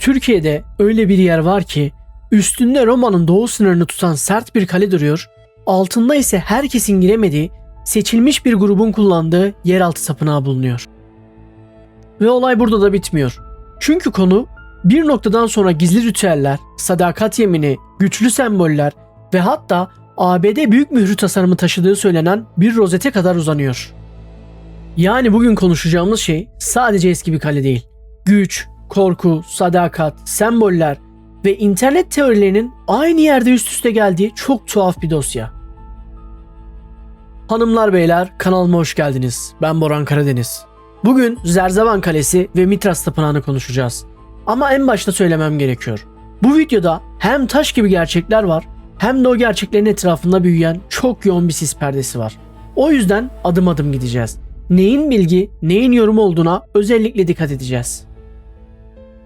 Türkiye'de öyle bir yer var ki üstünde Roma'nın doğu sınırını tutan sert bir kale duruyor, altında ise herkesin giremediği, seçilmiş bir grubun kullandığı yeraltı tapınağı bulunuyor. Ve olay burada da bitmiyor. Çünkü konu bir noktadan sonra gizli ritüeller, sadakat yemini, güçlü semboller ve hatta ABD büyük mührü tasarımı taşıdığı söylenen bir rozete kadar uzanıyor. Yani bugün konuşacağımız şey sadece eski bir kale değil. Güç, korku, sadakat, semboller ve internet teorilerinin aynı yerde üst üste geldiği çok tuhaf bir dosya. Hanımlar beyler, kanalıma hoş geldiniz. Ben Boran Karadeniz. Bugün Zerzevan Kalesi ve Mitras Tapınağı'nı konuşacağız. Ama en başta söylemem gerekiyor. Bu videoda hem taş gibi gerçekler var, hem de o gerçeklerin etrafında büyüyen çok yoğun bir sis perdesi var. O yüzden adım adım gideceğiz. Neyin bilgi, neyin yorum olduğuna özellikle dikkat edeceğiz.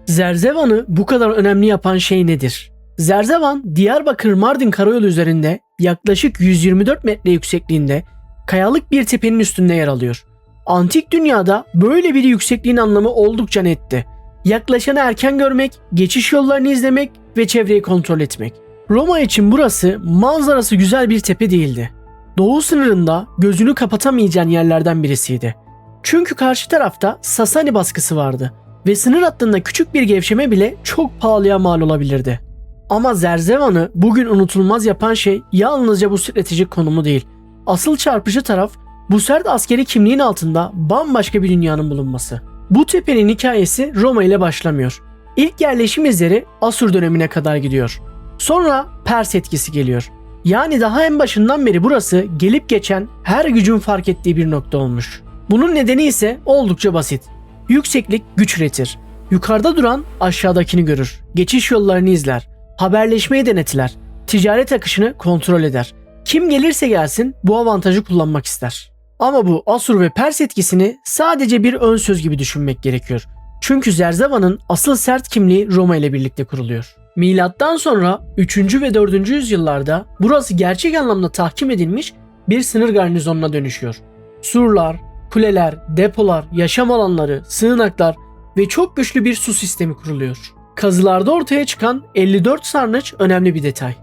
Zerzevan'ı bu kadar önemli yapan şey nedir? Zerzevan, Diyarbakır-Mardin karayolu üzerinde yaklaşık 124 metre yüksekliğinde kayalık bir tepenin üstünde yer alıyor. Antik dünyada böyle bir yüksekliğin anlamı oldukça netti. Yaklaşanı erken görmek, geçiş yollarını izlemek ve çevreyi kontrol etmek. Roma için burası manzarası güzel bir tepe değildi. Doğu sınırında gözünü kapatamayacağın yerlerden birisiydi. Çünkü karşı tarafta Sasani baskısı vardı ve sınır hattında küçük bir gevşeme bile çok pahalıya mal olabilirdi. Ama Zerzevan'ı bugün unutulmaz yapan şey yalnızca bu stratejik konumu değil. Asıl çarpıcı taraf bu sert askeri kimliğin altında bambaşka bir dünyanın bulunması. Bu tepenin hikayesi Roma ile başlamıyor. İlk yerleşim izleri Asur dönemine kadar gidiyor. Sonra Pers etkisi geliyor. Yani daha en başından beri burası gelip geçen her gücün fark ettiği bir nokta olmuş. Bunun nedeni ise oldukça basit. Yükseklik güç üretir. Yukarıda duran aşağıdakini görür. Geçiş yollarını izler. Haberleşmeyi denetler. Ticaret akışını kontrol eder. Kim gelirse gelsin bu avantajı kullanmak ister. Ama bu Asur ve Pers etkisini sadece bir ön söz gibi düşünmek gerekiyor. Çünkü Zerzevan'ın asıl sert kimliği Roma ile birlikte kuruluyor. Milattan sonra 3. ve 4. yüzyıllarda burası gerçek anlamda tahkim edilmiş bir sınır garnizonuna dönüşüyor. Surlar, kuleler, depolar, yaşam alanları, sığınaklar ve çok güçlü bir su sistemi kuruluyor. Kazılarda ortaya çıkan 54 sarnıç önemli bir detay.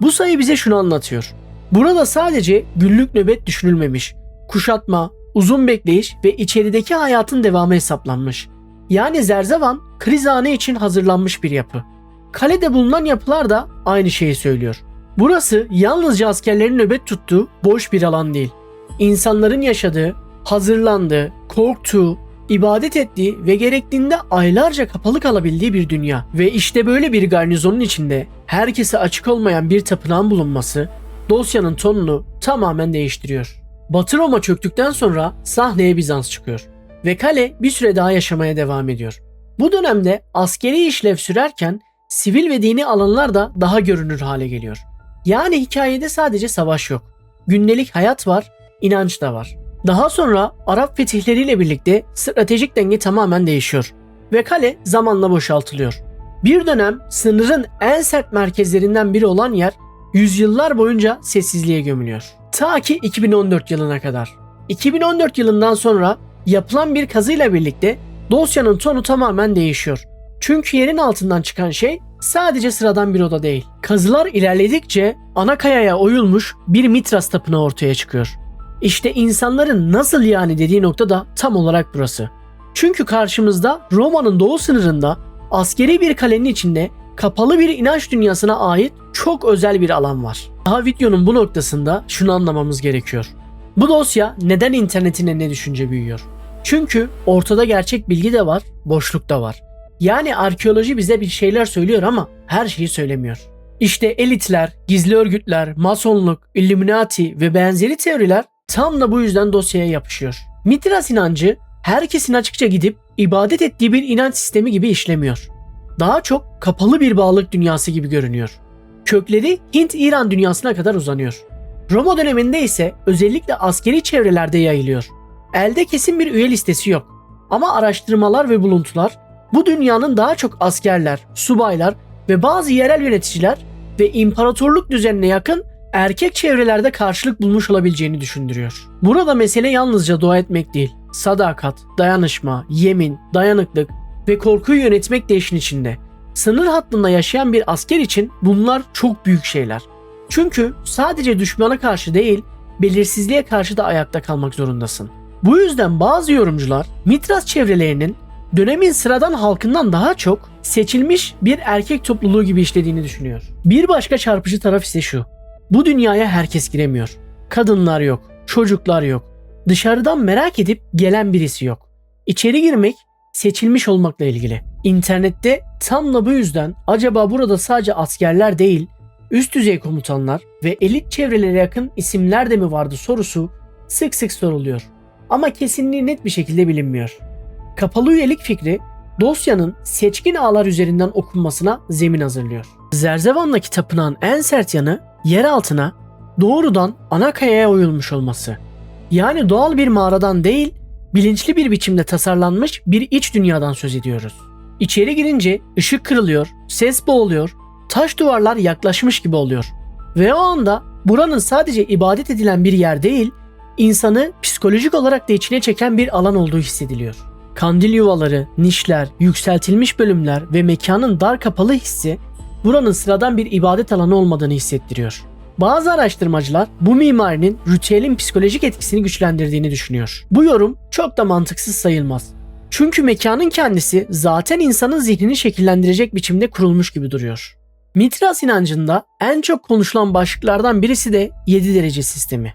Bu sayı bize şunu anlatıyor. Burada sadece günlük nöbet düşünülmemiş, kuşatma, uzun bekleyiş ve içerideki hayatın devamı hesaplanmış. Yani Zerzevan kriz anı için hazırlanmış bir yapı. Kalede bulunan yapılar da aynı şeyi söylüyor. Burası yalnızca askerlerin nöbet tuttuğu boş bir alan değil. İnsanların yaşadığı, hazırlandığı, korktuğu, ibadet ettiği ve gerektiğinde aylarca kapalı kalabildiği bir dünya. Ve işte böyle bir garnizonun içinde herkese açık olmayan bir tapınağın bulunması dosyanın tonunu tamamen değiştiriyor. Batı Roma çöktükten sonra sahneye Bizans çıkıyor ve kale bir süre daha yaşamaya devam ediyor. Bu dönemde askeri işlev sürerken sivil ve dini alanlar da daha görünür hale geliyor. Yani hikayede sadece savaş yok. Gündelik hayat var, inanç da var. Daha sonra Arap fetihleriyle birlikte stratejik denge tamamen değişiyor ve kale zamanla boşaltılıyor. Bir dönem sınırın en sert merkezlerinden biri olan yer yüzyıllar boyunca sessizliğe gömülüyor. Ta ki 2014 yılına kadar. 2014 yılından sonra yapılan bir kazıyla birlikte dosyanın tonu tamamen değişiyor. Çünkü yerin altından çıkan şey sadece sıradan bir oda değil. Kazılar ilerledikçe ana kayaya oyulmuş bir Mitras tapınağı ortaya çıkıyor. İşte insanların nasıl yani dediği nokta da tam olarak burası. Çünkü karşımızda Roma'nın doğu sınırında askeri bir kalenin içinde kapalı bir inanç dünyasına ait çok özel bir alan var. Daha videonun bu noktasında şunu anlamamız gerekiyor. Bu dosya neden internetin eline düşünce büyüyor? Çünkü ortada gerçek bilgi de var, boşluk da var. Yani arkeoloji bize bir şeyler söylüyor ama her şeyi söylemiyor. İşte elitler, gizli örgütler, masonluk, Illuminati ve benzeri teoriler tam da bu yüzden dosyaya yapışıyor. Mitras inancı herkesin açıkça gidip ibadet ettiği bir inanç sistemi gibi işlemiyor. Daha çok kapalı bir bağlılık dünyası gibi görünüyor. Kökleri Hint-İran dünyasına kadar uzanıyor. Roma döneminde ise özellikle askeri çevrelerde yayılıyor. Elde kesin bir üye listesi yok. Ama araştırmalar ve buluntular bu dünyanın daha çok askerler, subaylar ve bazı yerel yöneticiler ve imparatorluk düzenine yakın erkek çevrelerde karşılık bulmuş olabileceğini düşündürüyor. Burada mesele yalnızca dua etmek değil, sadakat, dayanışma, yemin, dayanıklık ve korkuyu yönetmek de işin içinde. Sınır hattında yaşayan bir asker için bunlar çok büyük şeyler. Çünkü sadece düşmana karşı değil, belirsizliğe karşı da ayakta kalmak zorundasın. Bu yüzden bazı yorumcular Mitras çevrelerinin dönemin sıradan halkından daha çok seçilmiş bir erkek topluluğu gibi işlediğini düşünüyor. Bir başka çarpıcı taraf ise şu: bu dünyaya herkes giremiyor. Kadınlar yok, çocuklar yok. Dışarıdan merak edip gelen birisi yok. İçeri girmek seçilmiş olmakla ilgili. İnternette tam da bu yüzden acaba burada sadece askerler değil, üst düzey komutanlar ve elit çevrelere yakın isimler de mi vardı sorusu sık sık soruluyor. Ama kesinliği net bir şekilde bilinmiyor. Kapalı üyelik fikri dosyanın seçkin ağlar üzerinden okunmasına zemin hazırlıyor. Zerzevan'daki tapınağın en sert yanı yer altına doğrudan ana kayaya oyulmuş olması. Yani doğal bir mağaradan değil, bilinçli bir biçimde tasarlanmış bir iç dünyadan söz ediyoruz. İçeri girince ışık kırılıyor, ses boğuluyor, taş duvarlar yaklaşmış gibi oluyor. Ve o anda buranın sadece ibadet edilen bir yer değil, insanı psikolojik olarak da içine çeken bir alan olduğu hissediliyor. Kandil yuvaları, nişler, yükseltilmiş bölümler ve mekanın dar kapalı hissi buranın sıradan bir ibadet alanı olmadığını hissettiriyor. Bazı araştırmacılar bu mimarinin ritüelin psikolojik etkisini güçlendirdiğini düşünüyor. Bu yorum çok da mantıksız sayılmaz. Çünkü mekanın kendisi zaten insanın zihnini şekillendirecek biçimde kurulmuş gibi duruyor. Mitras inancında en çok konuşulan başlıklardan birisi de 7 derece sistemi.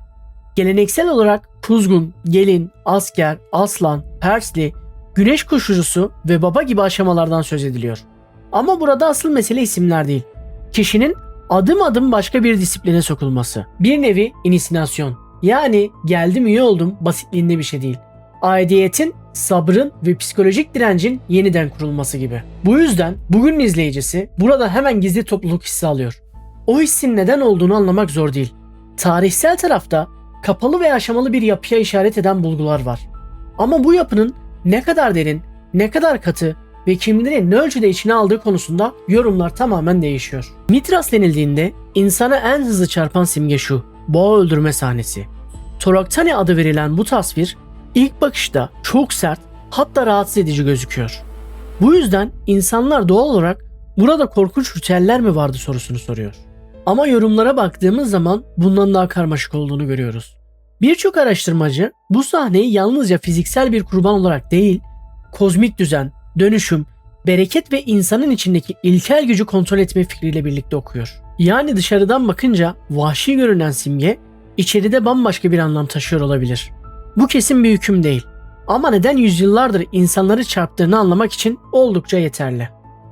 Geleneksel olarak kuzgun, gelin, asker, aslan, persli, güneş koşucusu ve baba gibi aşamalardan söz ediliyor. Ama burada asıl mesele isimler değil. Kişinin adım adım başka bir disipline sokulması. Bir nevi inisinasyon. Yani geldim üye oldum basitliğinde bir şey değil. Aidiyetin, sabrın ve psikolojik direncin yeniden kurulması gibi. Bu yüzden bugünün izleyicisi burada hemen gizli topluluk hissi alıyor. O hissin neden olduğunu anlamak zor değil. Tarihsel tarafta kapalı ve aşamalı bir yapıya işaret eden bulgular var. Ama bu yapının ne kadar derin, ne kadar katı ve kimleri ne ölçüde içine aldığı konusunda yorumlar tamamen değişiyor. Mitras denildiğinde insana en hızlı çarpan simge şu: boğa öldürme sahnesi. Toraktani adı verilen bu tasvir ilk bakışta çok sert, hatta rahatsız edici gözüküyor. Bu yüzden insanlar doğal olarak burada korkunç ritüeller mi vardı sorusunu soruyor. Ama yorumlara baktığımız zaman bundan daha karmaşık olduğunu görüyoruz. Birçok araştırmacı bu sahneyi yalnızca fiziksel bir kurban olarak değil, kozmik düzen, dönüşüm, bereket ve insanın içindeki ilkel gücü kontrol etme fikriyle birlikte okuyor. Yani dışarıdan bakınca vahşi görünen simge içeride bambaşka bir anlam taşıyor olabilir. Bu kesin bir hüküm değil. Ama neden yüzyıllardır insanları çarptığını anlamak için oldukça yeterli.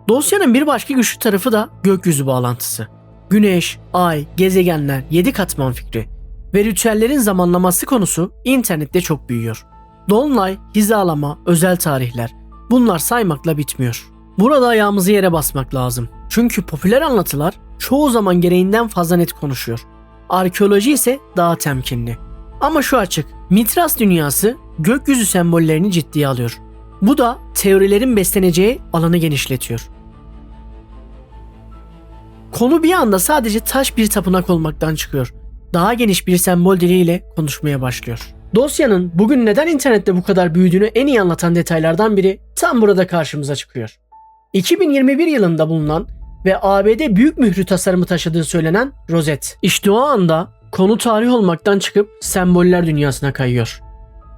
Dosyanın bir başka güçlü tarafı da gökyüzü bağlantısı. Güneş, ay, gezegenler, 7 katman fikri ve ritüellerin zamanlaması konusu internette çok büyüyor. Dolunay, hizalama, özel tarihler, bunlar saymakla bitmiyor. Burada ayağımızı yere basmak lazım. Çünkü popüler anlatılar çoğu zaman gereğinden fazla net konuşuyor. Arkeoloji ise daha temkinli. Ama şu açık, Mitras dünyası gökyüzü sembollerini ciddiye alıyor. Bu da teorilerin besleneceği alanı genişletiyor. Konu bir anda sadece taş bir tapınak olmaktan çıkıyor. Daha geniş bir sembol diliyle konuşmaya başlıyor. Dosyanın bugün neden internette bu kadar büyüdüğünü en iyi anlatan detaylardan biri tam burada karşımıza çıkıyor. 2021 yılında bulunan ve ABD büyük mührü tasarımı taşıdığı söylenen rozet. İşte o anda konu tarih olmaktan çıkıp semboller dünyasına kayıyor.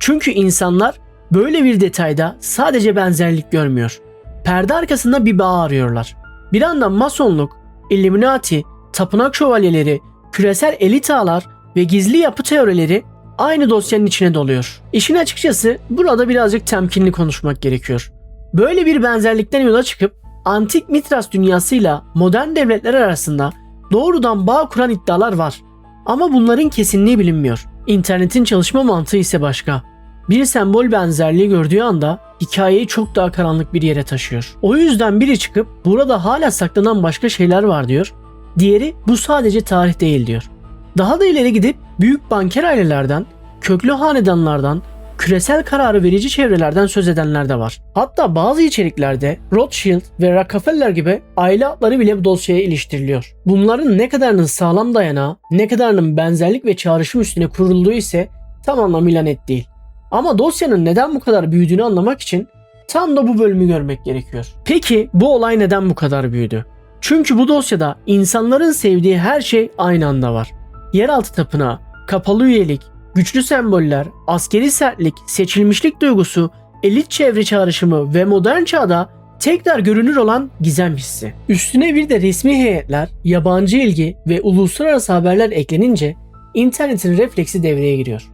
Çünkü insanlar böyle bir detayda sadece benzerlik görmüyor. Perde arkasında bir bağ arıyorlar. Bir anda masonluk, Illuminati, tapınak şövalyeleri, küresel elit ağlar ve gizli yapı teorileri aynı dosyanın içine doluyor. İşin açıkçası burada birazcık temkinli konuşmak gerekiyor. Böyle bir benzerlikten yola çıkıp antik Mitras dünyasıyla modern devletler arasında doğrudan bağ kuran iddialar var. Ama bunların kesinliği bilinmiyor. İnternetin çalışma mantığı ise başka. Bir sembol benzerliği gördüğü anda hikayeyi çok daha karanlık bir yere taşıyor. O yüzden biri çıkıp burada hala saklanan başka şeyler var diyor. Diğeri bu sadece tarih değil diyor. Daha da ileri gidip büyük banker ailelerden, köklü hanedanlardan, küresel kararı verici çevrelerden söz edenler de var. Hatta bazı içeriklerde Rothschild ve Rockefeller gibi aile adları bile bu dosyaya iliştiriliyor. Bunların ne kadarının sağlam dayanağı, ne kadarının benzerlik ve çağrışım üstüne kurulduğu ise tam anlamıyla net değil. Ama dosyanın neden bu kadar büyüdüğünü anlamak için Tam da bu bölümü görmek gerekiyor. Peki bu olay neden bu kadar büyüdü? Çünkü bu dosyada insanların sevdiği her şey aynı anda var. Yeraltı tapınağı, kapalı üyelik, güçlü semboller, askeri sertlik, seçilmişlik duygusu, elit çevre çağrışımı ve modern çağda tekrar görünür olan gizem hissi. Üstüne bir de resmi heyetler, yabancı ilgi ve uluslararası haberler eklenince internetin refleksi devreye giriyor.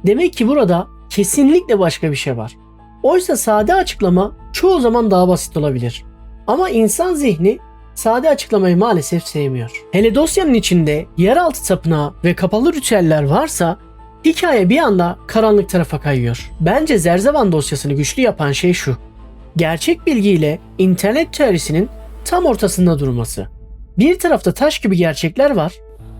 Demek ki burada kesinlikle başka bir şey var. Oysa sade açıklama çoğu zaman daha basit olabilir. Ama insan zihni sade açıklamayı maalesef sevmiyor. Hele dosyanın içinde yeraltı tapınağı ve kapalı ritüeller varsa hikaye bir anda karanlık tarafa kayıyor. Bence Zerzevan dosyasını güçlü yapan şey şu: gerçek bilgiyle internet teorisinin tam ortasında durması. Bir tarafta taş gibi gerçekler var,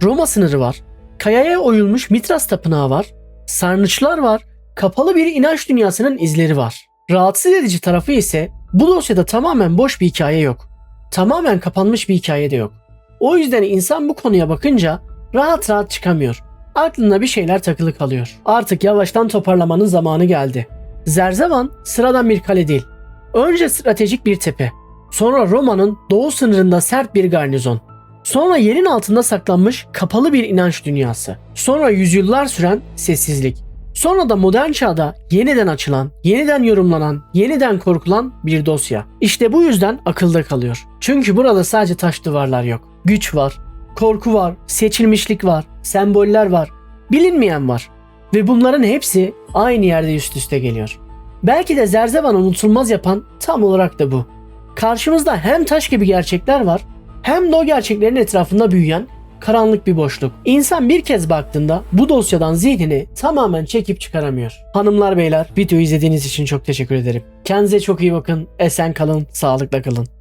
Roma sınırı var, kayaya oyulmuş Mitras tapınağı var, sarnıçlar var, kapalı bir inanç dünyasının izleri var. Rahatsız edici tarafı ise bu dosyada tamamen boş bir hikaye yok. Tamamen kapanmış bir hikaye de yok. O yüzden insan bu konuya bakınca rahat rahat çıkamıyor. Aklına bir şeyler takılı kalıyor. Artık yavaştan toparlamanın zamanı geldi. Zerzevan sıradan bir kale değil. Önce stratejik bir tepe. Sonra Roma'nın doğu sınırında sert bir garnizon. Sonra yerin altında saklanmış kapalı bir inanç dünyası. Sonra yüzyıllar süren sessizlik. Sonra da modern çağda yeniden açılan, yeniden yorumlanan, yeniden korkulan bir dosya. İşte bu yüzden akılda kalıyor. Çünkü burada sadece taş duvarlar yok. Güç var, korku var, seçilmişlik var, semboller var, bilinmeyen var. Ve bunların hepsi aynı yerde üst üste geliyor. Belki de Zerzevan'ı unutulmaz yapan tam olarak da bu. Karşımızda hem taş gibi gerçekler var, hem de o gerçeklerin etrafında büyüyen karanlık bir boşluk. İnsan bir kez baktığında bu dosyadan zihnini tamamen çekip çıkaramıyor. Hanımlar beyler, videoyu izlediğiniz için çok teşekkür ederim. Kendinize çok iyi bakın, esen kalın, sağlıkla kalın.